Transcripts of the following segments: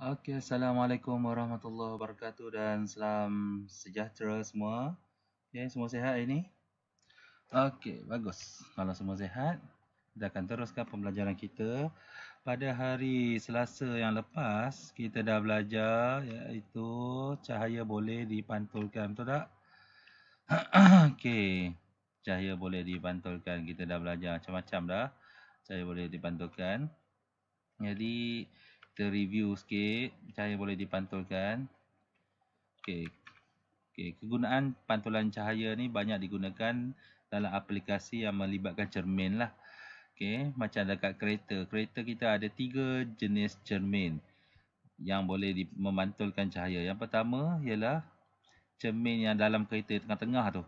Okey, Assalamualaikum warahmatullahi wabarakatuh dan salam sejahtera semua. Okey, semua sihat hari ni? Okey, bagus. Kalau semua sihat, kita akan teruskan pembelajaran kita. Pada hari Selasa yang lepas, kita dah belajar iaitu cahaya boleh dipantulkan, betul tak? Okey, cahaya boleh dipantulkan. Kita dah belajar macam-macam dah. Cahaya boleh dipantulkan. Jadi, kita review sikit cahaya boleh dipantulkan. Okey. Kegunaan pantulan cahaya ni banyak digunakan dalam aplikasi yang melibatkan cermin lah. Okey, macam dekat kereta. Kereta kita ada 3 jenis cermin yang boleh memantulkan cahaya. Yang pertama ialah cermin yang dalam kereta tengah-tengah tu,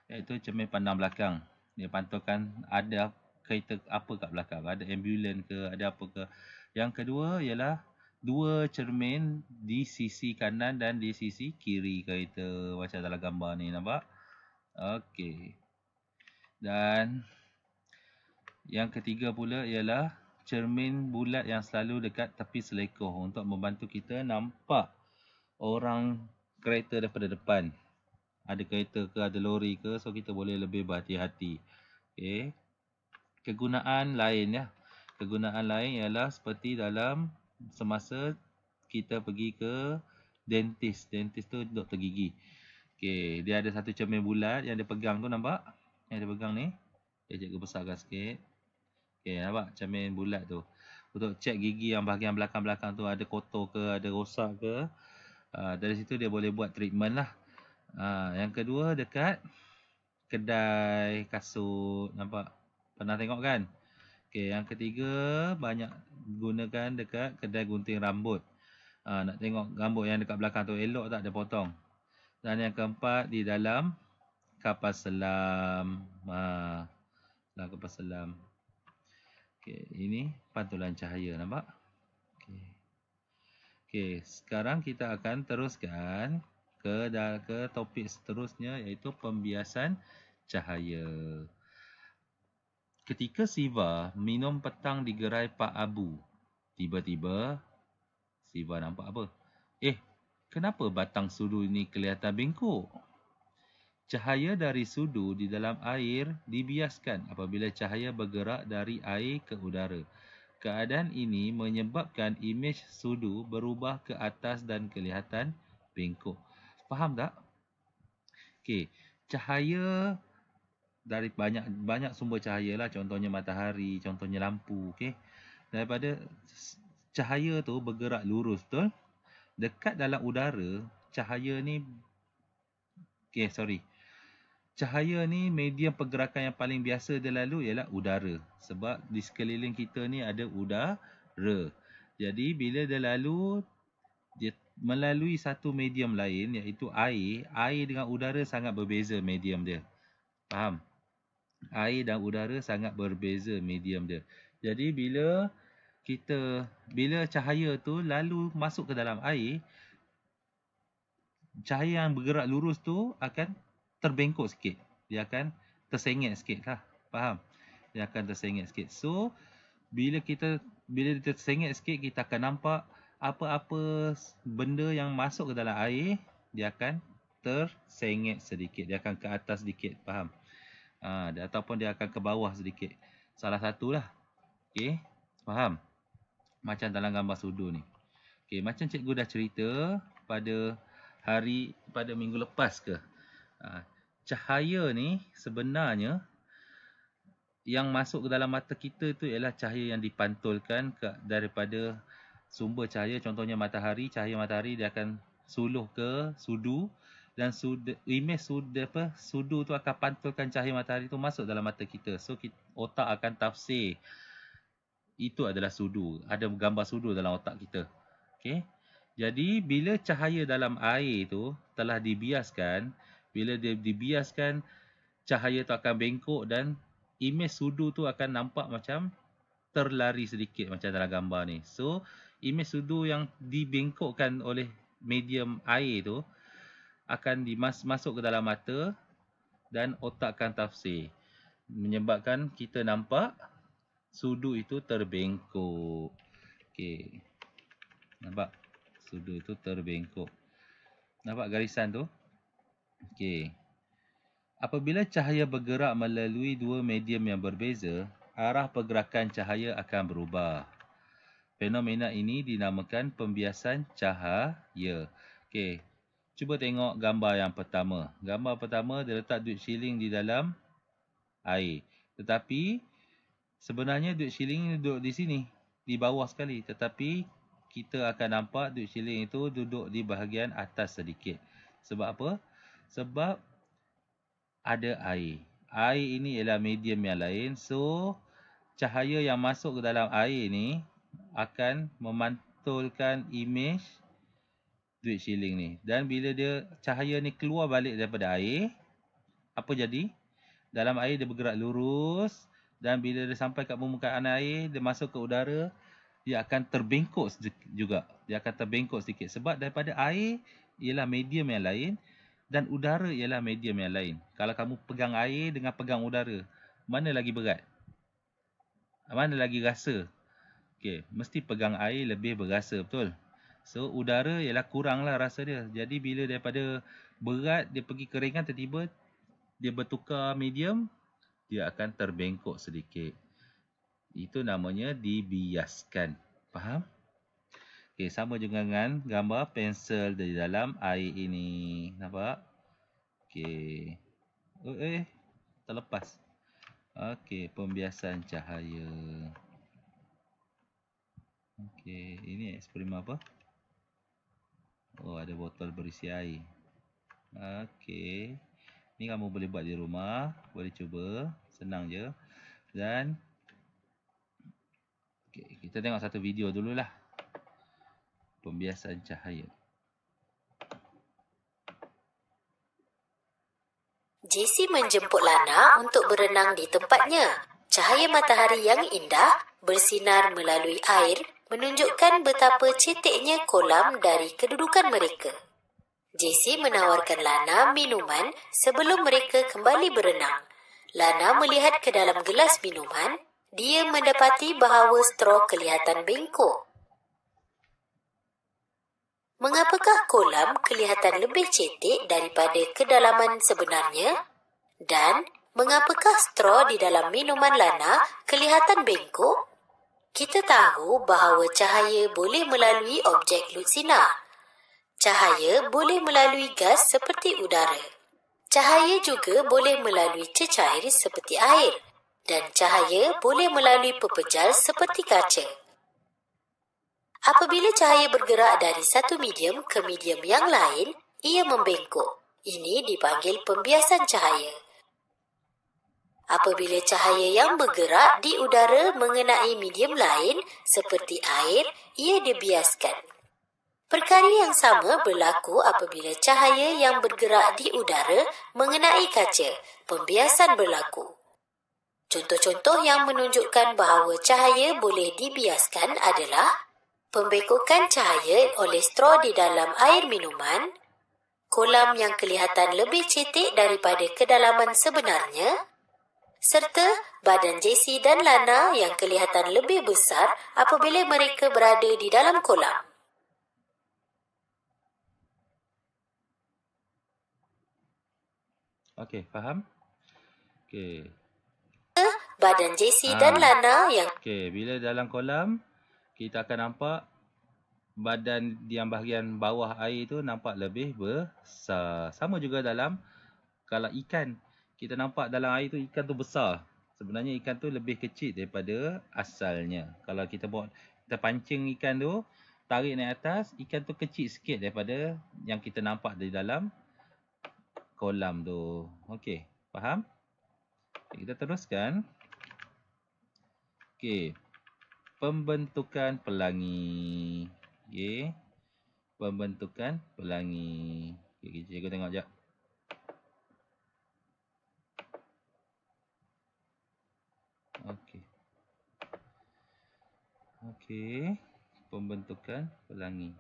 iaitu cermin pandang belakang. Dia pantulkan ada kereta apa kat belakang, ada ambulans ke, ada apa ke. Yang kedua ialah dua cermin di sisi kanan dan di sisi kiri kereta, macam dalam gambar ni, nampak? Okey. Dan yang ketiga pula ialah cermin bulat yang selalu dekat tepi selekoh untuk membantu kita nampak orang kereta daripada depan. Ada kereta ke, ada lori ke, so kita boleh lebih berhati-hati. Okey. Kegunaan lain ya. Kegunaan lain ialah seperti dalam semasa kita pergi ke dentist. Dentist tu doktor gigi. Okey, dia ada satu cermin bulat yang dia pegang tu, nampak? Yang dia pegang ni. Dia cikgu besarkan sikit. Okey, nampak cermin bulat tu. Untuk cek gigi yang bahagian belakang-belakang tu ada kotor ke, ada rosak ke. Dari situ dia boleh buat treatment lah. Yang kedua dekat kedai kasut, nampak? Pernah tengok kan? Okey, yang ketiga banyak gunakan dekat kedai gunting rambut. Nak tengok rambut yang dekat belakang tu elok tak dia potong. Dan yang keempat di dalam kapal selam. Dalam kapal selam. Okey, ini pantulan cahaya, nampak? Okey, sekarang kita akan teruskan ke topik seterusnya iaitu pembiasan cahaya. Ketika Siva minum petang di gerai Pak Abu, tiba-tiba Siva nampak apa? Kenapa batang sudu ini kelihatan bengkok? Cahaya dari sudu di dalam air dibiaskan apabila cahaya bergerak dari air ke udara. Keadaan ini menyebabkan imej sudu berubah ke atas dan kelihatan bengkok. Faham tak? Okey, cahaya dari banyak sumber cahaya lah, contohnya matahari, contohnya lampu, okey. Daripada cahaya tu bergerak lurus, betul? Dekat dalam udara, cahaya ni cahaya ni medium pergerakan yang paling biasa dia lalu ialah udara. Sebab di sekeliling kita ni ada udara. Jadi bila dia lalu, dia melalui satu medium lain iaitu air. Air dengan udara sangat berbeza medium dia. Faham? Air dan udara sangat berbeza medium dia. Jadi bila cahaya tu lalu masuk ke dalam air, cahaya yang bergerak lurus tu akan terbengkok sikit. Dia akan tersengit sikit lah. Faham? Dia akan tersengit sikit. So, bila dia tersengit sikit, kita akan nampak apa-apa benda yang masuk ke dalam air, dia akan tersengit sedikit. Dia akan ke atas sedikit. Faham? Ataupun dia akan ke bawah sedikit. Salah satulah. Okey? Faham? Macam dalam gambar sudu ni. Okey, macam cikgu dah cerita pada minggu lepas ke. Cahaya ni sebenarnya yang masuk ke dalam mata kita tu ialah cahaya yang dipantulkan daripada sumber cahaya, contohnya matahari. Cahaya matahari dia akan suluh ke sudu dan imej sudu tu akan pantulkan cahaya matahari tu masuk dalam mata kita. So otak akan tafsir itu adalah sudu. Ada gambar sudu dalam otak kita. Okey. Jadi bila cahaya dalam air tu telah dibiaskan, bila dia dibiaskan, cahaya tu akan bengkok dan imej sudu tu akan nampak macam terlari sedikit macam dalam gambar ni. So, imej sudu yang dibengkokkan oleh medium air tu akan masuk ke dalam mata dan otak akan tafsir, menyebabkan kita nampak sudu itu terbengkok. Okey. Nampak? sudut itu terbengkok. Nampak garisan tu? Okey. Apabila cahaya bergerak melalui dua medium yang berbeza, arah pergerakan cahaya akan berubah. Fenomena ini dinamakan pembiasan cahaya. Okey. Cuba tengok gambar yang pertama. Gambar pertama dia letak duit shilling di dalam air. Tetapi sebenarnya duit shilling ni duduk di sini, di bawah sekali. Tetapi kita akan nampak duit shilling itu duduk di bahagian atas sedikit. Sebab apa? Sebab ada air. Air ini ialah medium yang lain. So, cahaya yang masuk ke dalam air ni akan memantulkan imej duit shilling ni. Dan bila dia cahaya ni keluar balik daripada air, apa jadi? Dalam air dia bergerak lurus dan bila dia sampai kat permukaan air, dia masuk ke udara, dia akan terbengkok juga. Dia akan terbengkok sedikit sebab daripada air ialah medium yang lain dan udara ialah medium yang lain. Kalau kamu pegang air dengan pegang udara, mana lagi berat? Mana lagi rasa? Okey, mesti pegang air lebih berasa, betul? So, udara ialah kuranglah rasa dia. Jadi, bila daripada berat, dia pergi ke ringan, tiba-tiba dia bertukar medium, dia akan terbengkok sedikit. Itu namanya dibiaskan. Faham? Okey, sama juga dengan gambar pensel di dalam air ini. Nampak? Okey. Terlepas. Okey, pembiasan cahaya. Okey, ini eksperimen apa? Oh, ada botol berisi air. Okey. Ni kamu boleh buat di rumah. Boleh cuba. Senang je. Dan okay, kita tengok satu video dululah. Pembiasan cahaya. Jessie menjemput Lana untuk berenang di tempatnya. Cahaya matahari yang indah bersinar melalui air menunjukkan betapa ceteknya kolam dari kedudukan mereka. Jessie menawarkan Lana minuman sebelum mereka kembali berenang. Lana melihat ke dalam gelas minuman. Dia mendapati bahawa straw kelihatan bengkok. Mengapakah kolam kelihatan lebih cetek daripada kedalaman sebenarnya? Dan mengapakah straw di dalam minuman Lana kelihatan bengkok? Kita tahu bahawa cahaya boleh melalui objek lutsinar. Cahaya boleh melalui gas seperti udara. Cahaya juga boleh melalui cecair seperti air. Dan cahaya boleh melalui pepejal seperti kaca. Apabila cahaya bergerak dari satu medium ke medium yang lain, ia membengkok. Ini dipanggil pembiasan cahaya. Apabila cahaya yang bergerak di udara mengenai medium lain seperti air, ia dibiaskan. Perkara yang sama berlaku apabila cahaya yang bergerak di udara mengenai kaca. Pembiasan berlaku. Contoh-contoh yang menunjukkan bahawa cahaya boleh dibiaskan adalah pembengkokan cahaya oleh straw di dalam air minuman, kolam yang kelihatan lebih cetek daripada kedalaman sebenarnya, serta badan Jessie dan Lana yang kelihatan lebih besar apabila mereka berada di dalam kolam. Okey, faham? Okey. Badan Jessie dan Lana yang... Okey, bila dalam kolam, kita akan nampak badan yang bahagian bawah air tu nampak lebih besar. Sama juga dalam, kalau ikan, kita nampak dalam air tu ikan tu besar. Sebenarnya ikan tu lebih kecil daripada asalnya. Kalau kita pancing ikan tu, tarik naik atas, ikan tu kecil sikit daripada yang kita nampak di dalam kolam tu. Okey, faham? Kita teruskan. Okey. Pembentukan pelangi. Okey. Pembentukan pelangi. Okey, cikgu tengok jap. Okey. Okey. Pembentukan pelangi.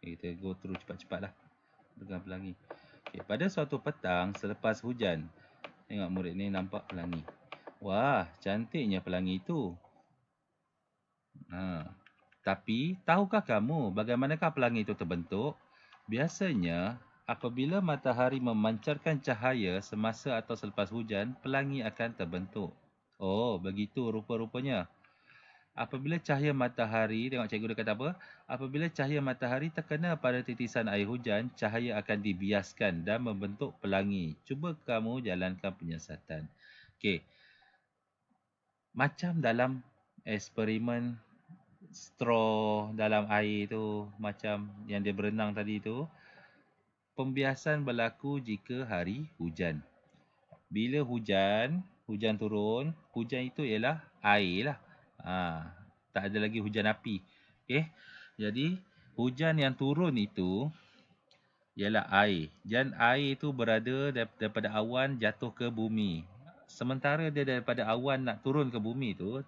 Okay, kita go through cepat-cepat lah dengan pelangi. Okay, pada suatu petang selepas hujan, tengok murid ni nampak pelangi. Wah, cantiknya pelangi itu. Tapi, tahukah kamu bagaimanakah pelangi itu terbentuk? Biasanya, apabila matahari memancarkan cahaya semasa atau selepas hujan, pelangi akan terbentuk. Oh, begitu rupa-rupanya. Apabila cahaya matahari, tengok cikgu dia kata apa? Apabila cahaya matahari terkena pada titisan air hujan, cahaya akan dibiaskan dan membentuk pelangi. Cuba kamu jalankan penyiasatan. Okey. Macam dalam eksperimen straw dalam air tu, macam yang dia berenang tadi tu, pembiasan berlaku jika hari hujan. Bila hujan turun, hujan itu ialah air lah. Tak ada lagi hujan api. Okey. Jadi, hujan yang turun itu ialah air. Dan air itu berada daripada awan jatuh ke bumi. Sementara dia daripada awan nak turun ke bumi tu,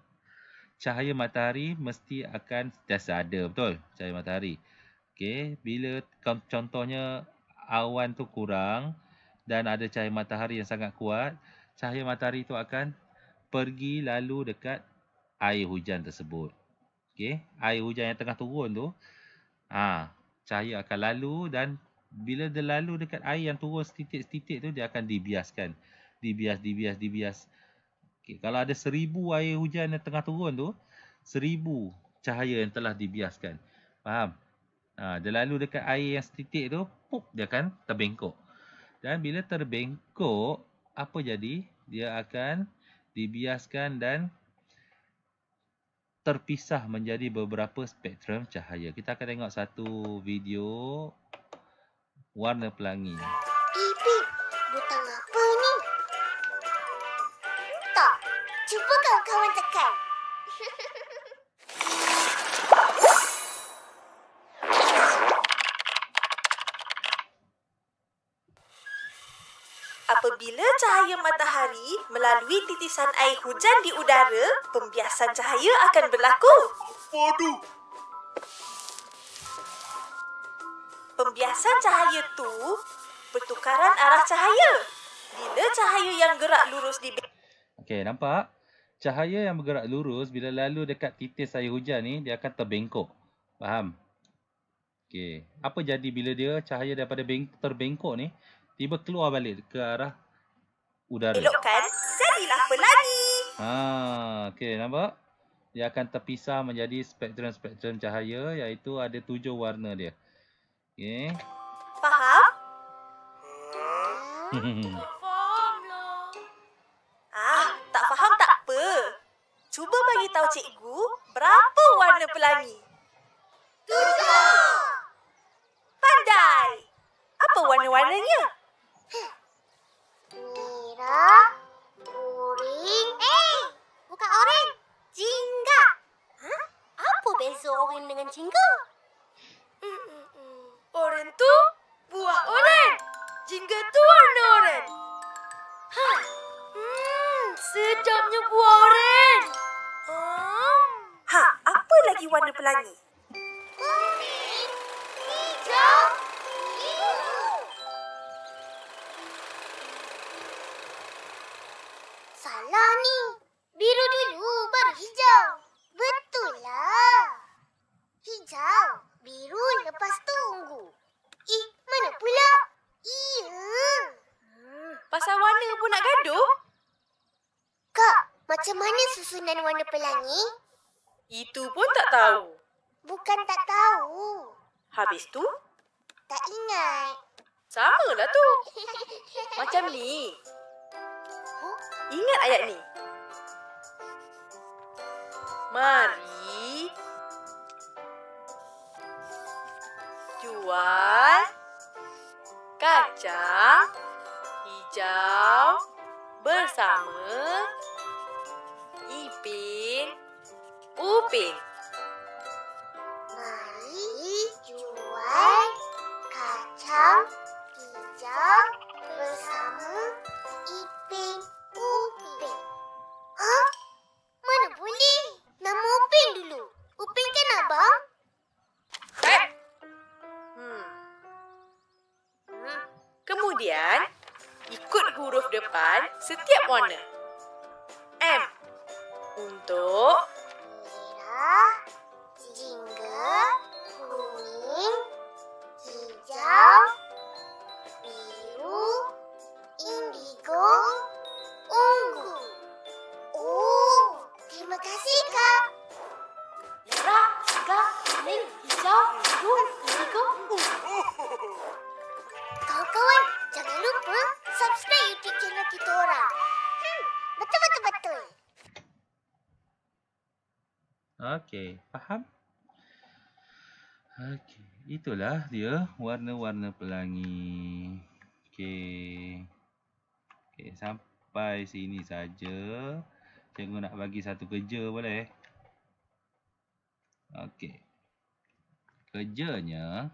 cahaya matahari mesti akan sentiasa ada, betul? Cahaya matahari. Okey, bila contohnya awan tu kurang dan ada cahaya matahari yang sangat kuat, cahaya matahari itu akan pergi lalu dekat air hujan tersebut. Okey, air hujan yang tengah turun tu, cahaya akan lalu dan bila dia lalu dekat air yang turun setitik-setitik tu, dia akan dibiaskan. Dibias. Okay. Kalau ada 1000 air hujan yang tengah turun tu, 1000 cahaya yang telah dibiaskan. Faham? Dia lalu dekat air yang setitik tu, dia akan terbengkok. Dan bila terbengkok, apa jadi? Dia akan dibiaskan dan terpisah menjadi beberapa spektrum cahaya. Kita akan tengok satu video warna pelangi. Pip, butang apa ni? Tak, cuba kawan-kawan tekan. Apabila cahaya matahari melalui titisan air hujan di udara, pembiasan cahaya akan berlaku. Waduh! Pembiasan cahaya tu pertukaran arah cahaya. Bila cahaya yang gerak lurus di... Okey, nampak? Cahaya yang bergerak lurus bila lalu dekat titis air hujan ni, dia akan terbengkok. Faham? Okey. Apa jadi bila dia cahaya daripada terbengkok ni, tiba keluar balik ke arah udara? Elokkan, jadilah pelangi. Okey, nampak? Dia akan terpisah menjadi spektrum-spektrum cahaya, iaitu ada 7 warna dia. Okey. Faham? Tak faham tak apa. Cuba bagi tahu cikgu berapa warna pelangi. 7. Pandai. Apa warna-warnanya? Merah, kuning. Bukan oren. Jingga. Apa beza oren dengan jingga? Oren tu buah oren. Jingga tu warna oren. Sedapnya buah oren. Apa lagi warna pelangi? Kuning, hijau, biru. Salah ni. Biru dulu baru hijau. Betul lah. Hijau, biru lepas tu ungu. Mana pula? Iya. Pasal warna pun nak gaduh? Kak, macam mana susunan warna pelangi? Itu pun tak tahu. Bukan tak tahu. Habis tu, Tak ingat. sama lah tu. Macam ni. Ingat ayat ni. Mari jual kacang hijau bersama Ipin Upin. Mari jual kacang hijau bersama Ipin Upin. Mana boleh? Nama Upin dulu. Upin kan abang? Kemudian, ikut huruf depan setiap warna. M. Untuk Merah, jingga, kuning, hijau, biru, indigo, ungu. Oh, terima kasih, Kak. Merah, jingga, kuning, hijau, biru, indigo, ungu. Kawan-kawan, jangan lupa subscribe YouTube channel kita orang. Betul. Okey, faham? Okey, itulah dia warna-warna pelangi. Okey. Okey, sampai sini saja. Cikgu nak bagi satu kerja boleh? Okey. Kerjanya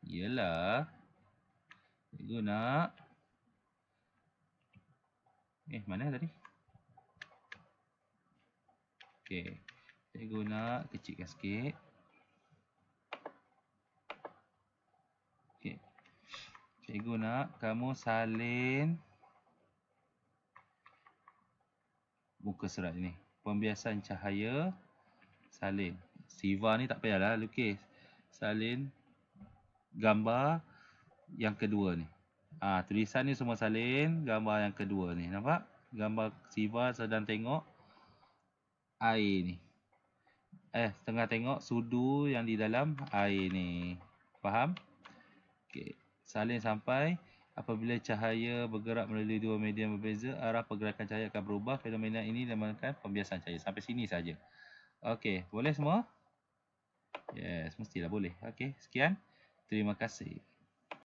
ialah cikgu nak mana tadi? Okey. Cikgu nak kecilkan sikit. Okey. Cikgu nak kamu salin muka surat ni. Pembiasan cahaya salin. Siva ni tak payahlah lukis. Salin gambar yang kedua ni. Tulisan ni semua salin gambar yang kedua ni. Nampak? Gambar Siva sedang tengok air ni. Tengah tengok sudu yang di dalam air ni. Faham? Okey. Salin sampai apabila cahaya bergerak melalui dua medium berbeza, arah pergerakan cahaya akan berubah. Fenomena ini dinamakan pembiasan cahaya. Sampai sini saja. Okey, boleh semua? Yes, mestilah boleh. Okey, sekian. Terima kasih.